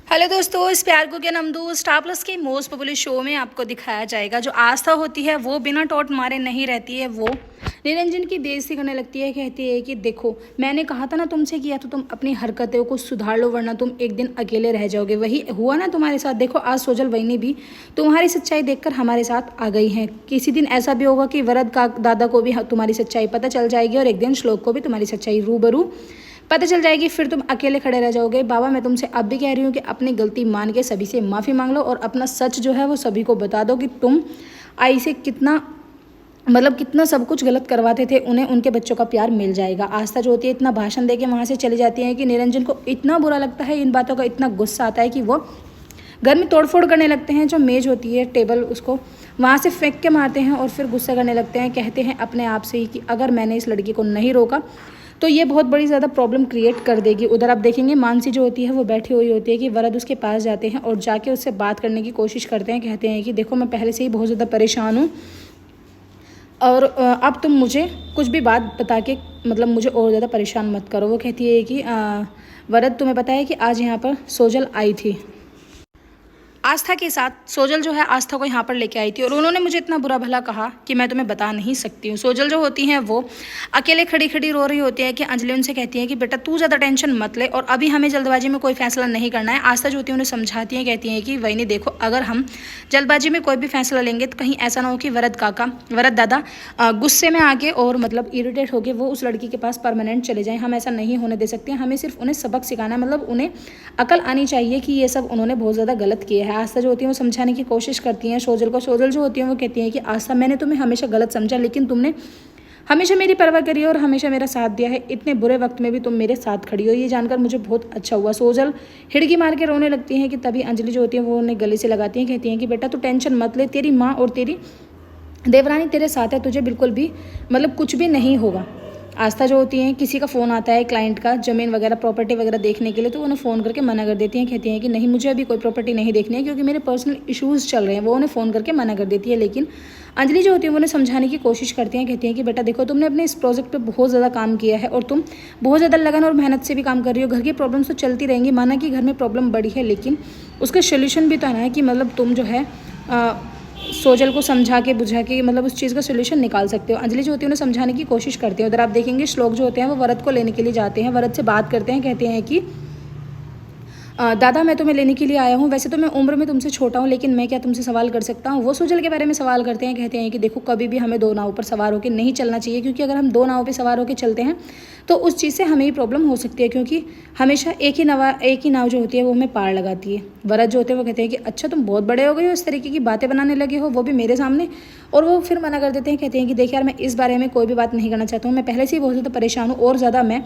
Hello दोस्तों, इस प्यार को क्या नाम दूँ। स्टार प्लस के मोस्ट पॉपुलर शो में आपको दिखाया जाएगा जो आस्था होती है वो बिना टोट मारे नहीं रहती है। वो निरंजन की बेइज्जती करने लगती है, कहती है कि देखो मैंने कहा था ना तुमसे किया, तो तुम अपनी हरकतों को सुधार लो वरना तुम एक दिन अकेले रह जाओगे। वही हुआ ना तुम्हारे साथ। देखो आज सोजल वहीनी भी तुम्हारी सच्चाई देखकर हमारे साथ आ गई है। किसी दिन ऐसा भी होगा कि वरद का दादा को भी तुम्हारी सच्चाई पता चल जाएगी और एक दिन श्लोक को भी तुम्हारी सच्चाई रूबरू पता चल जाएगी। फिर तुम अकेले खड़े रह जाओगे। बाबा मैं तुमसे अब भी कह रही हूँ कि अपनी गलती मान के सभी से माफ़ी मांग लो और अपना सच जो है वो सभी को बता दो कि तुम आई से कितना सब कुछ गलत करवाते थे। उन्हें उनके बच्चों का प्यार मिल जाएगा। आस्था जो होती है इतना भाषण दे के वहाँ से चली जाती है कि निरंजन को इतना बुरा लगता है, इन बातों का इतना गुस्सा आता है कि वो घर में तोड़फोड़ करने लगते हैं। जो मेज होती है टेबल उसको वहाँ से फेंक के मारते हैं और फिर गुस्सा करने लगते हैं। कहते हैं अपने आप से ही कि अगर मैंने इस लड़की को नहीं रोका तो ये बहुत बड़ी ज़्यादा प्रॉब्लम क्रिएट कर देगी। उधर आप देखेंगे मानसी जो होती है वो बैठी हुई होती है कि वरद उसके पास जाते हैं और जाके उससे बात करने की कोशिश करते हैं। कहते हैं कि देखो मैं पहले से ही बहुत ज़्यादा परेशान हूँ और अब तुम मुझे कुछ भी बात बता के मुझे और ज़्यादा परेशान मत करो। वो कहती है कि वरद तुम्हें पता है कि आज यहाँ पर सोजल आई थी आस्था के साथ। सोजल जो है आस्था को यहाँ पर लेके आई थी और उन्होंने मुझे इतना बुरा भला कहा कि मैं तुम्हें बता नहीं सकती हूँ। सोजल जो होती हैं वो अकेले खड़ी खड़ी रो रही होती है कि अंजलि उनसे कहती है कि बेटा तू ज़्यादा टेंशन मत ले और अभी हमें जल्दबाजी में कोई फैसला नहीं करना है। आस्था जो होती है उन्हें समझाती है, कहती है कि वही नहीं देखो अगर हम जल्दबाजी में कोई भी फैसला लेंगे तो कहीं ऐसा ना हो कि वरद दादा गुस्से में आके और इरिटेट होकर वो उस लड़की के पास परमानेंट चले जाएँ। हम ऐसा नहीं होने दे सकते। हमें सिर्फ उन्हें सबक सिखाना है, उन्हें अकल आनी चाहिए कि ये सब उन्होंने बहुत ज़्यादा गलत किया है। आस्था जो होती है वो समझाने की कोशिश करती हैं सोजल को। सोजल जो होती है वो कहती है कि आस्था मैंने तुम्हें हमेशा गलत समझा लेकिन तुमने हमेशा मेरी परवाह करी और हमेशा मेरा साथ दिया है। इतने बुरे वक्त में भी तुम मेरे साथ खड़ी हो, ये जानकर मुझे बहुत अच्छा हुआ। सोजल हिड़की मार के रोने लगती हैं कि तभी अंजलि जो होती है वो उन्हें गले से लगाती हैं। कहती हैं कि बेटा तू टेंशन मत ले, तेरी माँ और तेरी देवरानी तेरे साथ है, तुझे बिल्कुल भी कुछ भी नहीं होगा। आस्था जो होती हैं किसी का फ़ोन आता है क्लाइंट का ज़मीन वगैरह प्रॉपर्टी वगैरह देखने के लिए, तो उन्हें फ़ोन करके मना कर देती हैं। कहती हैं कि नहीं मुझे अभी कोई प्रॉपर्टी नहीं देखनी है क्योंकि मेरे पर्सनल इश्यूज़ चल रहे हैं। वो उन्हें फ़ोन करके मना कर देती है। लेकिन अंजलि जो होती है वो उन्हें समझाने की कोशिश करती हैं। कहती हैं कि बेटा देखो तुमने अपने इस प्रोजेक्ट पर बहुत ज़्यादा काम किया है और तुम बहुत ज़्यादा लगन और मेहनत से भी काम कर रही हो। घर की प्रॉब्लम्स तो चलती रहेंगी, माना कि घर में प्रॉब्लम बड़ी है लेकिन उसका सोल्यूशन भी तो आना है कि तुम जो है सोजल को समझा के बुझा के उस चीज़ का सोल्यूशन निकाल सकते हो। अंजलि जो होती है उन्हें समझाने की कोशिश करती है। उधर आप देखेंगे श्लोक जो होते हैं वो वरद को लेने के लिए जाते हैं। वरद से बात करते हैं, कहते हैं कि दादा मैं तुम्हें लेने के लिए आया हूँ। वैसे तो मैं उम्र में तुमसे छोटा हूँ लेकिन मैं क्या तुमसे सवाल कर सकता हूँ। वो सोजल के बारे में सवाल करते हैं। कहते हैं कि देखो कभी भी हमें दो नाव पर सवार होकर नहीं चलना चाहिए क्योंकि अगर हम दो नाव पर सवार होकर चलते हैं तो उस चीज़ से हमें ही प्रॉब्लम हो सकती है क्योंकि हमेशा एक ही नाव जो होती है वो हमें पार लगाती है। वरद जो होते हैं वो कहते हैं कि अच्छा तुम बहुत बड़े हो गए हो, इस तरीके की बातें बनाने लगे हो, वो भी मेरे सामने। और वो फिर मना कर देते हैं। कहते हैं कि देखिए यार मैं इस बारे में कोई भी बात नहीं करना चाहता हूँ, मैं पहले से ही बहुत ज़्यादा परेशान हूँ और ज़्यादा मैं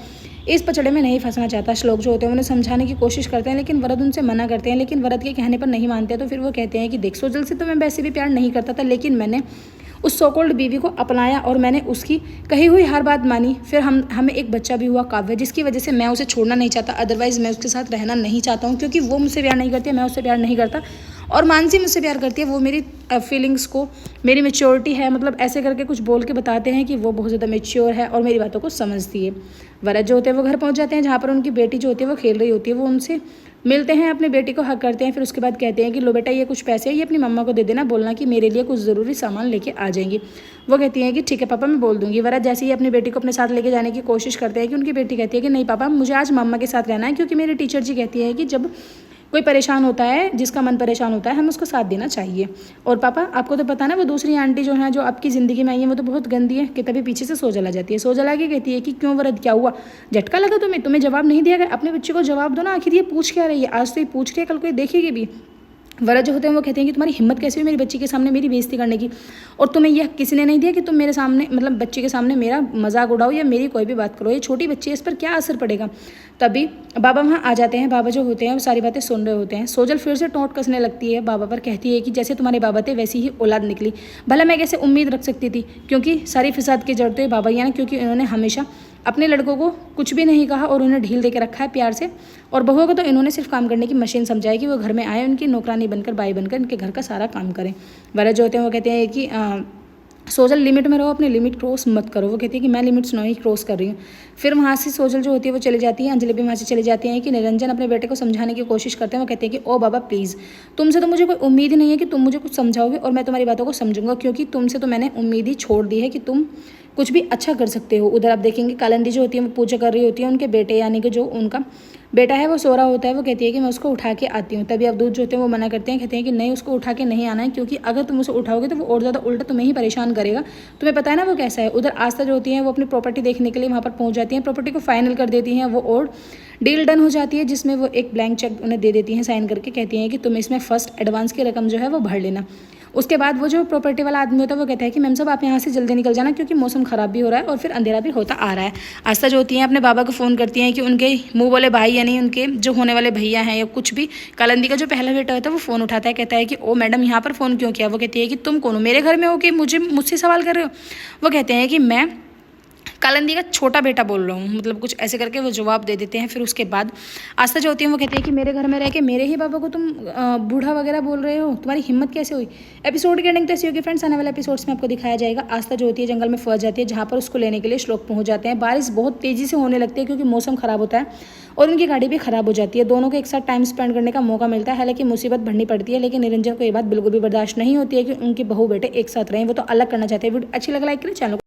इस पचड़े में नहीं फंसना चाहता। श्लोक जो होते हैं उन्हें समझाने की कोशिश करते हैं लेकिन वरद उनसे मना करते हैं। लेकिन वरद के कहने पर नहीं मानते। तो फिर वो कहते हैं कि देख सोजल से तो मैं वैसे भी प्यार नहीं करता था लेकिन मैंने उस सोकोल्ड बीवी को अपनाया और मैंने उसकी कही हुई हर बात मानी। फिर हमें एक बच्चा भी हुआ काव्य, जिसकी वजह से मैं उसे छोड़ना नहीं चाहता। अदरवाइज़ मैं उसके साथ रहना नहीं चाहता हूँ क्योंकि वो मुझसे प्यार नहीं करती है, मैं उससे प्यार नहीं करता और मानसी मुझसे प्यार करती है। वो मेरी फीलिंग्स को, मेरी मेच्योरिटी है, ऐसे करके कुछ बोल के बताते हैं कि वो बहुत ज़्यादा मेच्योर है और मेरी बातों को समझती है। वरद जो होते हैं वो घर पहुँच जाते हैं जहाँ पर उनकी बेटी जो होती है वो खेल रही होती है। वो उनसे मिलते हैं, अपनी बेटी को हक करते हैं। फिर उसके बाद कहते हैं कि लो बेटा ये कुछ पैसे है, ये अपनी मम्मा को दे देना, बोलना कि मेरे लिए कुछ ज़रूरी सामान लेके आ जाएंगी। वो कहती हैं कि ठीक है पापा मैं बोल दूंगी। वरद जैसे ही अपनी बेटी को अपने साथ लेके जाने की कोशिश करते हैं कि उनकी बेटी कहती है कि नहीं पापा मुझे आज मम्मा के साथ रहना है क्योंकि मेरी टीचर जी कहती है कि जब कोई परेशान होता है, जिसका मन परेशान होता है, हमें उसको साथ देना चाहिए। और पापा आपको तो पता ना वो दूसरी आंटी जो है जो आपकी ज़िंदगी में आई है वो तो बहुत गंदी है। कि तभी पीछे से सोजल आ जाती है। सोजल आके कहती है कि क्यों वरद क्या हुआ, झटका लगा तुम्हें जवाब नहीं दिया गया, अपने बच्चे को जवाब दो ना, आखिर ये पूछ क्या रही है, आज तो ये पूछ रही है कल कोई देखेगी भी। वरद जो होते हैं वो कहते हैं कि तुम्हारी हिम्मत कैसे हुई मेरी बच्ची के सामने मेरी बेइज्जती करने की, और तुम्हें यह किसी ने नहीं दिया कि तुम मेरे सामने बच्ची के सामने मेरा मजाक उड़ाओ या मेरी कोई भी बात करो। ये छोटी बच्ची है, इस पर क्या असर पड़ेगा। तभी बाबा वहाँ आ जाते हैं। बाबा जो होते हैं वो सारी बातें सुन रहे होते हैं। सोजल फिर से टोंट कसने लगती है बाबा पर। कहती है कि जैसे तुम्हारे बाबा थे वैसी ही औलाद निकली, भला मैं कैसे उम्मीद रख सकती थी, क्योंकि सारी फिसाद की जड़ तो बाबा ही है ना, क्योंकि इन्होंने हमेशा अपने लड़कों को कुछ भी नहीं कहा और उन्हें ढील दे के रखा है प्यार से। और बहुओं को तो इन्होंने सिर्फ काम करने की मशीन समझा है कि वो घर में आए, उनकी नौकरानी बनकर, बाई बनकर इनके घर का सारा काम करें। वरद जो होते हैं वो कहते हैं कि सोजल लिमिट में रहो, अपनी लिमिट क्रॉस मत करो। वो कहती है कि मैं लिमिट्स नहीं क्रॉस कर रही हूँ। फिर वहाँ से सोजल जो होती है वो चली जाती है, अंजलि भी वहाँ से चली जाती है कि निरंजन अपने बेटे को समझाने की कोशिश करते हैं। वो कहते हैं कि ओ बाबा प्लीज़, तुमसे तो मुझे कोई उम्मीद ही नहीं है कि तुम मुझे कुछ समझाओगे और मैं तुम्हारी बातों को समझूंगा, क्योंकि तुमसे तो मैंने उम्मीद ही छोड़ दी है कि तुम कुछ भी अच्छा कर सकते हो। उधर आप देखेंगे कालिंदी जो होती है वो पूजा कर रही होती है उनके बेटे, यानी कि जो उनका बेटा है वो सो रहा होता है। वो कहती है कि मैं उसको उठा के आती हूँ। तभी अवधूत जो होते हैं वो मना करते हैं, कहते हैं कि नहीं, उसको उठा के नहीं आना है, क्योंकि अगर तुम उसे उठाओगे तो वो और ज़्यादा उल्टा तुम्हें ही परेशान करेगा। तुम्हें पता है ना वो कैसा है। उधर आस्था जो होती है वो अपनी प्रॉपर्टी देखने के लिए वहाँ पर पहुँच जाती हैं, प्रॉपर्टी को फाइनल कर देती हैं वो, और डील डन हो जाती है, जिसमें वो एक ब्लैंक चेक उन्हें दे देती हैं साइन करके। कहती हैं कि तुम इसमें फर्स्ट एडवांस की रकम जो है वो भर लेना। उसके बाद वो जो प्रॉपर्टी वाला आदमी होता है वो कहता है कि मैम साहब आप यहाँ से जल्दी निकल जाना, क्योंकि मौसम ख़राब भी हो रहा है और फिर अंधेरा भी होता आ रहा है। आस्था जो होती हैं अपने बाबा को फ़ोन करती हैं कि उनके मुँह वाले भाई, यानी उनके जो होने वाले भैया हैं या कुछ भी, कालिंदी का जो पहला बेटा होता है वो फ़ोन उठाता है। कहता है कि ओ मैडम यहाँ पर फ़ोन क्यों किया। वो कहती है कि तुम कौन हो, मेरे घर में हो कि मुझसे सवाल कर रहे हो। वो कहते हैं कि मैं कालिंदी का छोटा बेटा बोल रहा हूँ, मतलब कुछ ऐसे करके वो जवाब दे देते हैं। फिर उसके बाद आस्था जो होती है वो कहती है कि मेरे घर में रह के मेरे ही बाबा को तुम बूढ़ा वगैरह बोल रहे हो, तुम्हारी हिम्मत कैसे हुई। एपिसोड की एंडिंग तो ऐसी होगी फ्रेंड्स, आने वाले एपिसोड्स में आपको दिखाया जाएगा। आस्था जो होती है जंगल में फंस जाती है, जहाँ पर उसको लेने के लिए श्लोक पहुँच जाते हैं। बारिश बहुत तेज़ी से होने लगती है क्योंकि मौसम ख़राब होता है और उनकी गाड़ी भी ख़राब हो जाती है। दोनों को एक साथ टाइम स्पेंड करने का मौका मिलता है। हालांकि मुसीबत बढ़नी पड़ती है, लेकिन निरंजन को ये बात बिल्कुल भी बर्दाश्त नहीं होती है कि उनके बहू बेटे एक साथ रहें। वो तो अलग करना चाहते हैं। वीडियो अच्छी लगा लाइक करें, चैनल